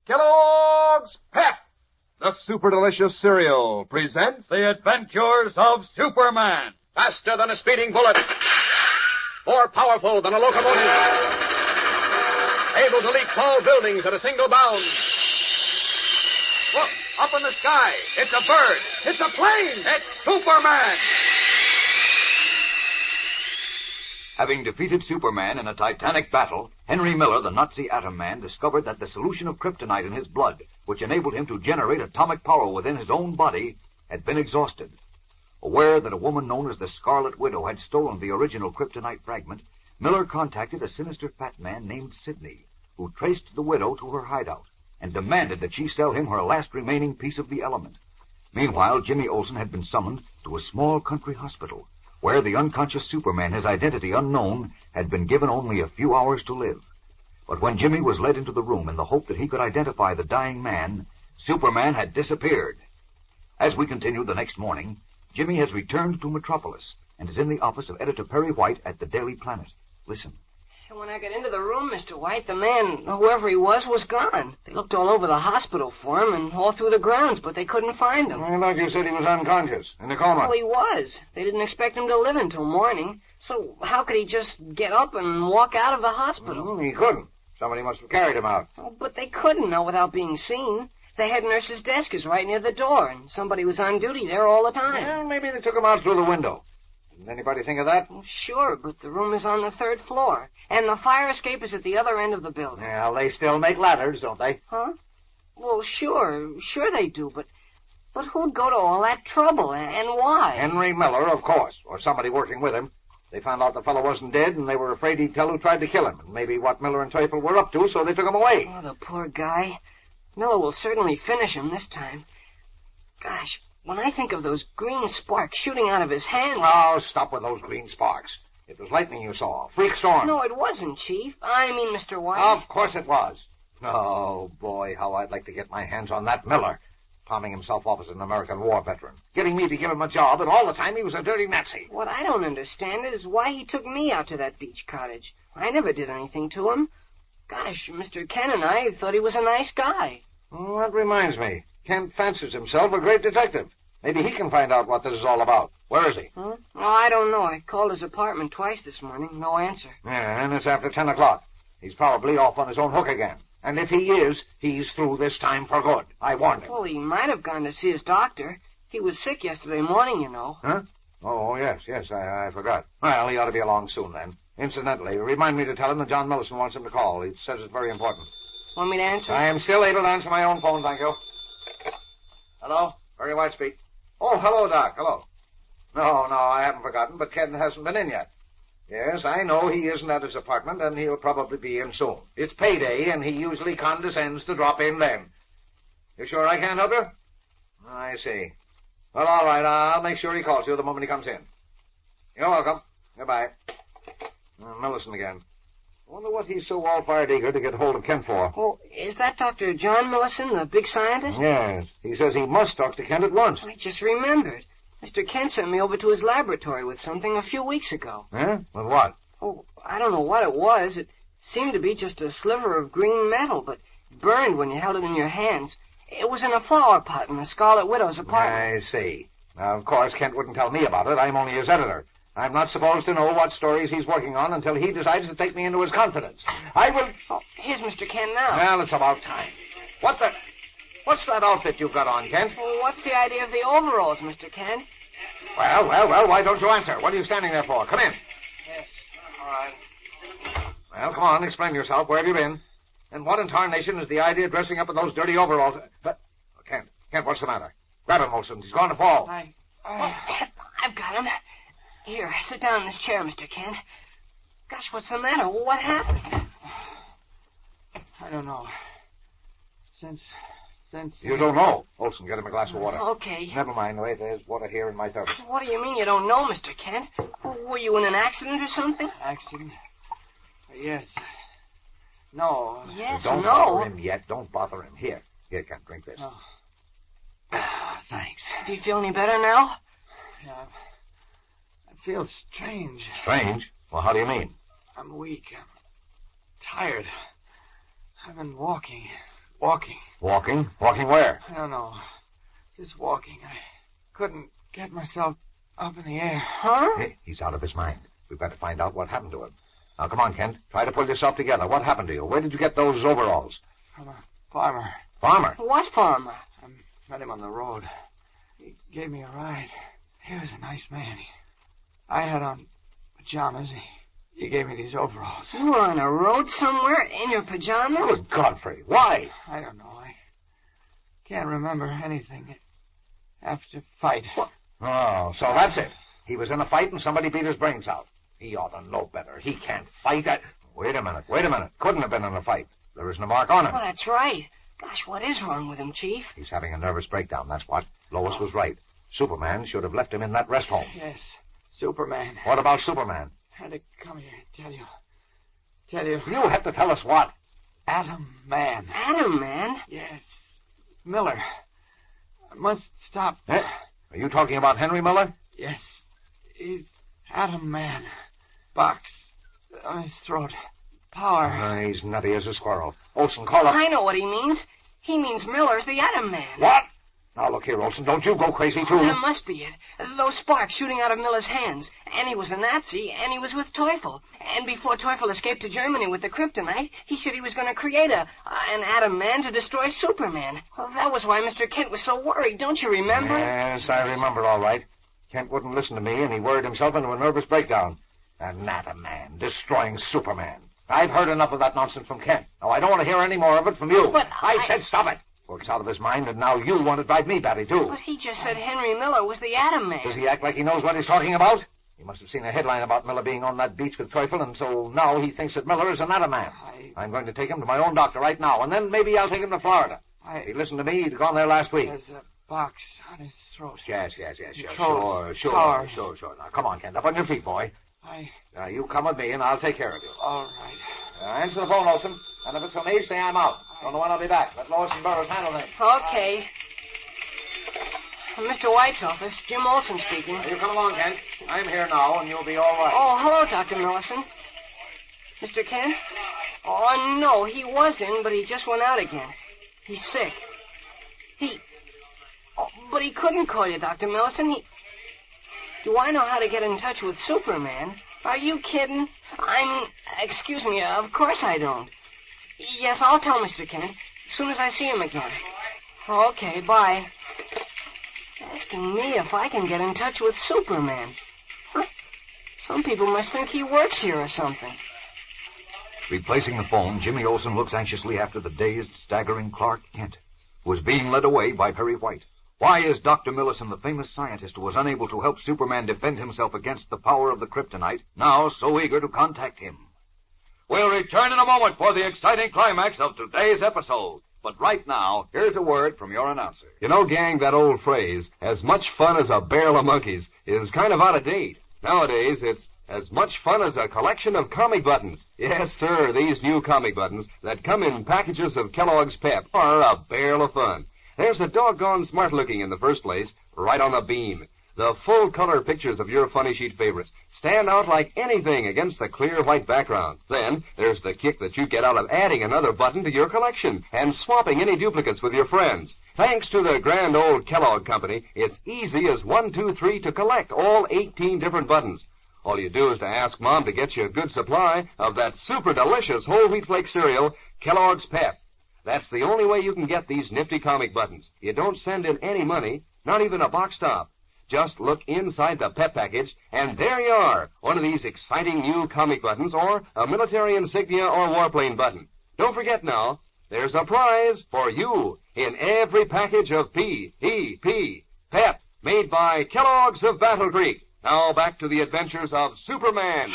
Kellogg's Pep, the super delicious cereal, presents The Adventures of Superman. Faster than a speeding bullet. More powerful than a locomotive. Able to leap tall buildings at a single bound. Look, up in the sky. It's a bird. It's a plane. It's Superman. Having defeated Superman in a titanic battle, Henry Miller, the Nazi atom man, discovered that the solution of kryptonite in his blood, which enabled him to generate atomic power within his own body, had been exhausted. Aware that a woman known as the Scarlet Widow had stolen the original kryptonite fragment, Miller contacted a sinister fat man named Sidney, who traced the widow to her hideout and demanded that she sell him her last remaining piece of the element. Meanwhile, Jimmy Olsen had been summoned to a small country hospital, where the unconscious Superman, his identity unknown, had been given only a few hours to live. But when Jimmy was led into the room in the hope that he could identify the dying man, Superman had disappeared. As we continue the next morning, Jimmy has returned to Metropolis and is in the office of Editor Perry White at the Daily Planet. Listen. When I got into the room, Mr. White, the man, whoever he was gone. They looked all over the hospital for him and all through the grounds, but they couldn't find him. I thought you said he was unconscious, in a coma. Well, he was. They didn't expect him to live until morning. So how could he just get up and walk out of the hospital? Well, he couldn't. Somebody must have carried him out. Oh, but they couldn't know without being seen. The head nurse's desk is right near the door, and somebody was on duty there all the time. Well, maybe they took him out through the window. Didn't anybody think of that? Well, sure, but the room is on the 3rd floor, and the fire escape is at the other end of the building. Well, they still make ladders, don't they? Huh? Well, sure they do, but who'd go to all that trouble, and why? Henry Miller, of course, or somebody working with him. They found out the fellow wasn't dead, and they were afraid he'd tell who tried to kill him, and maybe what Miller and Teufel were up to, so they took him away. Oh, the poor guy. Miller will certainly finish him this time. Gosh, when I think of those green sparks shooting out of his hand... Oh, stop with those green sparks. It was lightning you saw. Freak storm. No, it wasn't, Chief. I mean, Mr. White. Of course it was. Oh, boy, how I'd like to get my hands on that Miller. Palming himself off as an American war veteran. Getting me to give him a job, and all the time he was a dirty Nazi. What I don't understand is why he took me out to that beach cottage. I never did anything to him. Gosh, Mr. Ken and I thought he was a nice guy. Oh, that reminds me. Kent fancies himself a great detective. Maybe he can find out what this is all about. Where is he? Huh? Oh, I don't know. I called his apartment twice this morning. No answer. Yeah, and it's after 10 o'clock. He's probably off on his own hook again. And if he is, he's through this time for good. I warned him. Well, he might have gone to see his doctor. He was sick yesterday morning, you know. Huh? Oh, yes, I forgot. Well, he ought to be along soon, then. Incidentally, remind me to tell him that John Millison wants him to call. He says it's very important. Want me to answer? I am still able to answer my own phone, thank you. Hello? Perry White speak. Oh, hello, Doc. Hello. No, I haven't forgotten, but Ken hasn't been in yet. Yes, I know he isn't at his apartment, and he'll probably be in soon. It's payday, and he usually condescends to drop in then. You sure I can't help you? I see. Well, all right, I'll make sure he calls you the moment he comes in. You're welcome. Goodbye. Millison again. I wonder what he's so all-fired eager to get hold of Kent for. Oh, is that Dr. John Millison, the big scientist? Yes. He says he must talk to Kent at once. I just remembered. Mr. Kent sent me over to his laboratory with something a few weeks ago. Huh? With what? Oh, I don't know what it was. It seemed to be just a sliver of green metal, but burned when you held it in your hands. It was in a flower pot in the Scarlet Widow's apartment. I see. Now, of course, Kent wouldn't tell me about it. I'm only his editor. I'm not supposed to know what stories he's working on until he decides to take me into his confidence. I will... Oh, here's Mr. Kent now. Well, it's about time. What's that outfit you've got on, Kent? Well, what's the idea of the overalls, Mr. Kent? Well, why don't you answer? What are you standing there for? Come in. Yes, all right. Well, come on, explain yourself. Where have you been? And what in tarnation is the idea of dressing up in those dirty overalls? But, Kent, what's the matter? Grab him, Olsen. He's going to fall. I've got him. Here, sit down in this chair, Mr. Kent. Gosh, what's the matter? What happened? I don't know. Since... You don't know. Olsen, get him a glass of water. Okay. Never mind. Wait, there's water here in my thirst. What do you mean you don't know, Mr. Kent? Were you in an accident or something? Accident? Yes. No. Yes, Don't no. bother him yet. Don't bother him. Here, Kent, drink this. Oh. Thanks. Do you feel any better now? Yeah. I feel strange. Strange? Well, how do you mean? I'm weak. I'm tired. I've been walking. walking. Walking? Walking where? I don't know. Just walking. I couldn't get myself up in the air. Huh? Hey, he's out of his mind. We've got to find out what happened to him. Now, come on, Kent. Try to pull yourself together. What happened to you? Where did you get those overalls? From a farmer. Farmer? What farmer? I met him on the road. He gave me a ride. He was a nice man. I had on pajamas. He gave me these overalls. You were on a road somewhere in your pajamas? Good Godfrey. Why? I don't know. I can't remember anything after fight. What? Oh, so that's it. He was in a fight and somebody beat his brains out. He ought to know better. He can't fight. Wait a minute. Couldn't have been in a fight. There isn't a mark on him. Oh, that's right. Gosh, what is wrong with him, Chief? He's having a nervous breakdown, that's what. Lois was right. Superman should have left him in that rest home. Yes, Superman. What about Superman? Had to come here and tell you. You have to tell us what? Atom Man. Atom Man? Yes, Miller. I must stop. Eh? Are you talking about Henry Miller? Yes, he's Atom Man. Box on his throat. Power. He's nutty as a squirrel. Olson, call up. I know what he means. He means Miller's the Atom Man. What? Now, look here, Olson. Don't you go crazy, too. That must be it. Those sparks shooting out of Miller's hands. And he was a Nazi, and he was with Teufel. And before Teufel escaped to Germany with the kryptonite, he said he was going to create an Atom Man to destroy Superman. Well, that was why Mr. Kent was so worried. Don't you remember? Yes, I remember all right. Kent wouldn't listen to me, and he worried himself into a nervous breakdown. An Atom Man destroying Superman. I've heard enough of that nonsense from Kent. Now, I don't want to hear any more of it from you. But I said stop it. Works out of his mind, and now you want to drive me batty, too. But he just said Henry Miller was the Atom Man. Does he act like he knows what he's talking about? He must have seen a headline about Miller being on that beach with Teufel, and so now he thinks that Miller is an Atom Man. I'm going to take him to my own doctor right now, and then maybe I'll take him to Florida. If he'd listened to me, he'd gone there last week. There's a box on his throat. Yes. Power. Sure. Now, come on, Kent. Up on your feet, boy. Now, you come with me, and I'll take care of you. All right. Answer the phone, Olson. And if it's for me, say I'm out. Don't know when I'll be back. Let Lois and Burroughs handle things. Okay. Mr. White's office. Jim Olson speaking. You come along, Kent. I'm here now, and you'll be all right. Oh, hello, Dr. Millison. Mr. Kent? Oh, no, he was in, but he just went out again. He's sick. But he couldn't call you, Dr. Millison. Do I know how to get in touch with Superman? Are you kidding? I mean, excuse me, of course I don't. Yes, I'll tell Mr. Kent as soon as I see him again. Okay, bye. Asking me if I can get in touch with Superman. Huh? Some people must think he works here or something. Replacing the phone, Jimmy Olsen looks anxiously after the dazed, staggering Clark Kent, who is being led away by Perry White. Why is Dr. Millison, the famous scientist who was unable to help Superman defend himself against the power of the kryptonite, now so eager to contact him? We'll return in a moment for the exciting climax of today's episode. But right now, here's a word from your announcer. You know, gang, that old phrase, as much fun as a barrel of monkeys, is kind of out of date. Nowadays, it's as much fun as a collection of comic buttons. Yes, sir, these new comic buttons that come in packages of Kellogg's Pep are a barrel of fun. There's a doggone smart looking in the first place, right on the beam. The full-color pictures of your funny sheet favorites stand out like anything against the clear white background. Then, there's the kick that you get out of adding another button to your collection and swapping any duplicates with your friends. Thanks to the grand old Kellogg Company, it's easy as 1, 2, 3 to collect all 18 different buttons. All you do is to ask Mom to get you a good supply of that super delicious whole wheat flake cereal, Kellogg's Pep. That's the only way you can get these nifty comic buttons. You don't send in any money, not even a box top. Just look inside the Pep package, and there you are, one of these exciting new comic buttons, or a military insignia or warplane button. Don't forget now, there's a prize for you in every package of P.E.P. Pep, made by Kellogg's of Battle Creek. Now back to the adventures of Superman.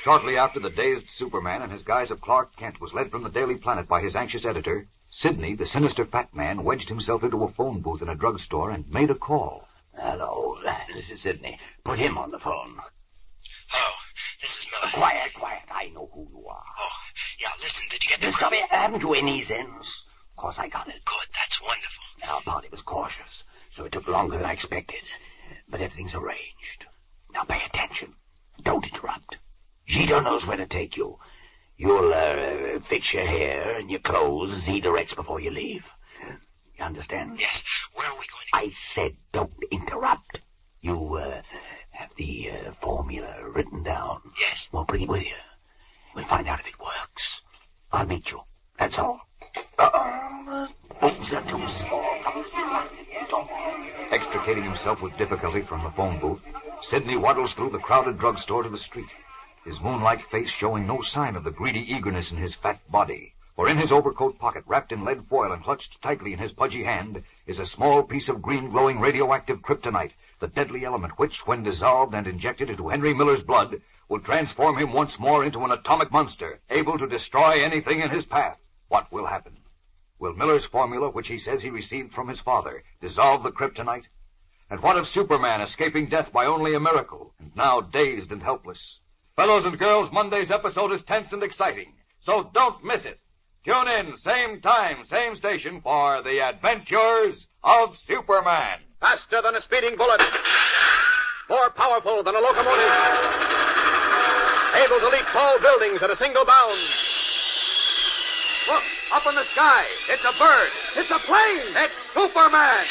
Shortly after the dazed Superman in his guise of Clark Kent was led from the Daily Planet by his anxious editor, Sidney, the sinister fat man, wedged himself into a phone booth in a drugstore and made a call. Hello, this is Sidney. Put him on the phone. Hello, this is Miller. Quiet. I know who you are. Oh, yeah, listen, did you get the... Stop it. Haven't you any sense? Of course I got it. Good, that's wonderful. Our party was cautious, so it took longer than I expected. But everything's arranged. Now pay attention. Don't interrupt. Jeter knows where to take you. You'll fix your hair and your clothes as he directs before you leave. You understand? Yes. Where are we going to... I said don't interrupt. You have the formula written down. Yes. Well, bring it with you. We'll find out if it works. I'll meet you. That's all. Extricating himself with difficulty from the phone booth, Sidney waddles through the crowded drugstore to the street, his moonlight face showing no sign of the greedy eagerness in his fat body. For in his overcoat pocket, wrapped in lead foil and clutched tightly in his pudgy hand, is a small piece of green glowing radioactive kryptonite, the deadly element which, when dissolved and injected into Henry Miller's blood, will transform him once more into an atomic monster, able to destroy anything in his path. What will happen? Will Miller's formula, which he says he received from his father, dissolve the kryptonite? And what of Superman escaping death by only a miracle, and now dazed and helpless? Fellows and girls, Monday's episode is tense and exciting, so don't miss it. Tune in, same time, same station, for The Adventures of Superman. Faster than a speeding bullet. More powerful than a locomotive. Able to leap tall buildings at a single bound. Look, up in the sky. It's a bird. It's a plane. It's Superman.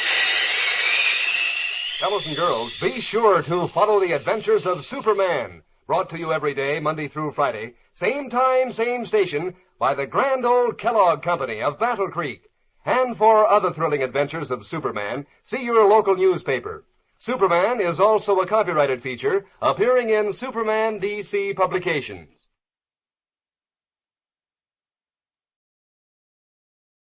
Fellows and girls, be sure to follow The Adventures of Superman. Brought to you every day, Monday through Friday. Same time, same station, by the grand old Kellogg Company of Battle Creek. And for other thrilling adventures of Superman, see your local newspaper. Superman is also a copyrighted feature appearing in Superman DC publications.